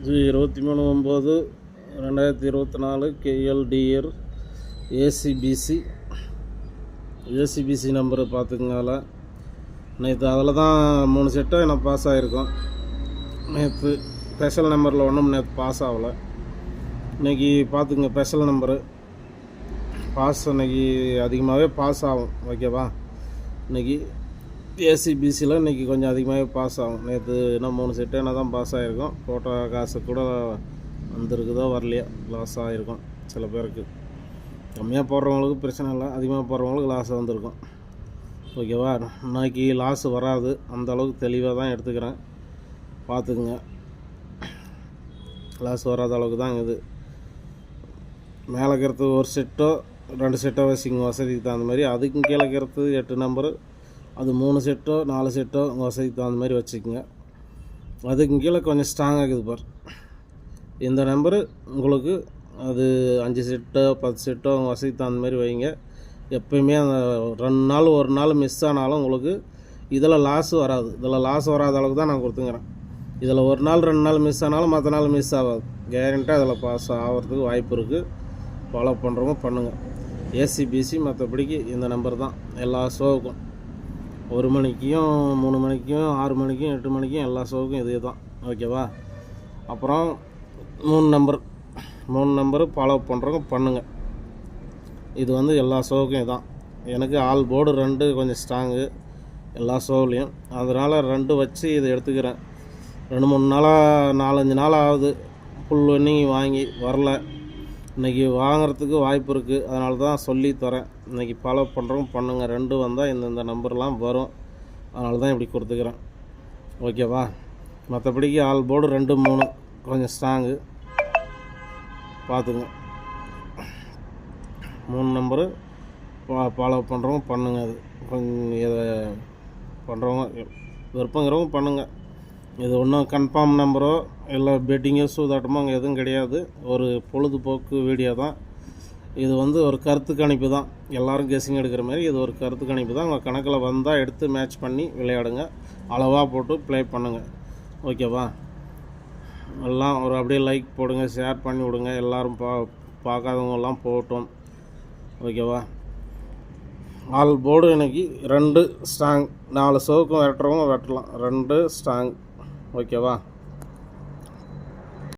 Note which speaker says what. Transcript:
Speaker 1: இது 23/9/2024 KLDR ACBC number பார்த்துக்கங்கால. நேற்று அதில் தான் 3 செட்டும் எனக்கு பாஸ் ஆகிருக்கும். நேற்று ஸ்பெஷல் நம்பரில் ஒன்றும் நேற்று பாஸ் ஆகலை. இன்றைக்கி பார்த்துங்க, ஸ்பெஷல் நம்பரு பாஸ் இன்றைக்கி அதிகமாகவே பாஸ் ஆகும். ஓகேவா? இன்றைக்கி ஏசிபிசியில் இன்றைக்கி கொஞ்சம் அதிகமாகவே பாஸ் ஆகும். நேற்று இன்னும் 3 செட்டு என்ன தான் பாஸ் ஆகிருக்கும். போட்ட காசு கூட வந்துருக்குதோ வரலையோ லாஸ் ஆகிருக்கும். சில பேருக்கு கம்மியாக போடுறவங்களுக்கு பிரச்சனை இல்லை, அதிகமாக போடுறவங்களுக்கு லாஸ் வந்திருக்கும். ஓகேவா? இன்னைக்கு லாஸ் வராது, அந்த அளவுக்கு தெளிவாக தான் எடுத்துக்கிறேன். பார்த்துக்குங்க, லாஸ் வராத அளவுக்கு தான் இது. மேலே இருக்கிறது ஒரு செட்டோ 2 செட்டோ வச்சுங்க வசதிக்கு தகுந்த மாதிரி. அதுக்கும் கீழே இருக்கிறது 8 நம்பரு, அது 3 செட்டோ 4 செட்டோ உங்கள் வசதிக்கு தகுந்த மாதிரி வச்சுக்கோங்க. அதுக்கு கீழே கொஞ்சம் ஸ்ட்ராங்காக இருக்குது பார். இந்த நம்பரு உங்களுக்கு அது 5 செட்டோ 10 செட்டோ உங்கள் வசதிக்கு தகுந்த மாதிரி வைங்க. எப்போயுமே அந்த 2 நாள் 1 நாள் மிஸ் ஆனாலும் உங்களுக்கு இதில் லாஸ் வராது. இதில் லாஸ் வராத அளவுக்கு தான் நான் கொடுத்துங்கிறேன். இதில் 1 நாள் 2 நாள் மிஸ் ஆனாலும் மற்ற நாள் மிஸ் ஆகாது. கேரண்ட்டாக அதில் பாஸ் ஆகிறதுக்கு வாய்ப்பு இருக்குது. ஃபாலோ பண்ணுறவங்க பண்ணுங்கள். ஏசிபிசி மற்றபடிக்கு இந்த நம்பர் தான் எல்லா ஷோவுக்கும். 1 மணிக்கும் 3 மணிக்கும் 6 மணிக்கும் 8 மணிக்கும் எல்லா ஷோவுக்கும் இதே தான். ஓகேவா? அப்புறம் 3 நம்பரு ஃபாலோ பண்ணுறவங்க பண்ணுங்கள். இது வந்து எல்லா ஷோவுக்கும் இதான். எனக்கு ஆல் போர்டு 2 கொஞ்சம் ஸ்ட்ராங்கு எல்லா ஷோவிலையும், அதனால் 2 வச்சு இதை எடுத்துக்கிறேன். 2-3 நாளாக 4-5 நாள் ஆகுது ஃபுல் பண்ணி வாங்கி வரல. இன்றைக்கி வாங்கிறதுக்கு வாய்ப்பு இருக்குது, அதனால தான் சொல்லி தரேன். இன்றைக்கி ஃபாலோ பண்ணுறவங்க பண்ணுங்கள். 2 வந்தால் இந்த நம்பர்லாம் வரும், அதனால தான் இப்படி கொடுத்துக்கிறேன். ஓகேவா? மற்றபடிக்கு ஆல் போர்டு 2 3 கொஞ்சம் ஸ்ட்ராங்கு பார்த்துங்க. 3 நம்பரு ஃபாலோ பண்ணுறவங்க பண்ணுங்கள். அது கொஞ்சம் இதை பண்ணுறவங்க விருப்பங்கிறவங்க பண்ணுங்கள். இது ஒன்றும் கன்ஃபார்ம் நம்பரோ இல்லை பெட்டிங்கோ சூதாட்டமோ அங்கே எதுவும் கிடையாது. ஒரு பொழுதுபோக்கு வீடியோ தான் இது. வந்து ஒரு கருத்து கணிப்பு தான். எல்லோரும் கெஸ்ஸிங் எடுக்கிற மாதிரி இது ஒரு கருத்து கணிப்பு தான். உங்கள் கணக்கில் வந்தால் எடுத்து மேட்ச் பண்ணி விளையாடுங்க. அளவாக போட்டு ப்ளே பண்ணுங்கள். ஓகேவா? எல்லாம் ஒரு அப்படியே லைக் போடுங்க, ஷேர் பண்ணி விடுங்க. எல்லோரும் பார்க்காதவங்கெல்லாம் போகட்டும். ஓகேவா? ஆல் போர்டு இன்றைக்கி 2 ஸ்ட்ராங். 4 ஷோவுக்கும் வெட்டுறவங்க வெட்டலாம். 2 ஸ்ட்ராங். ஓகேவா?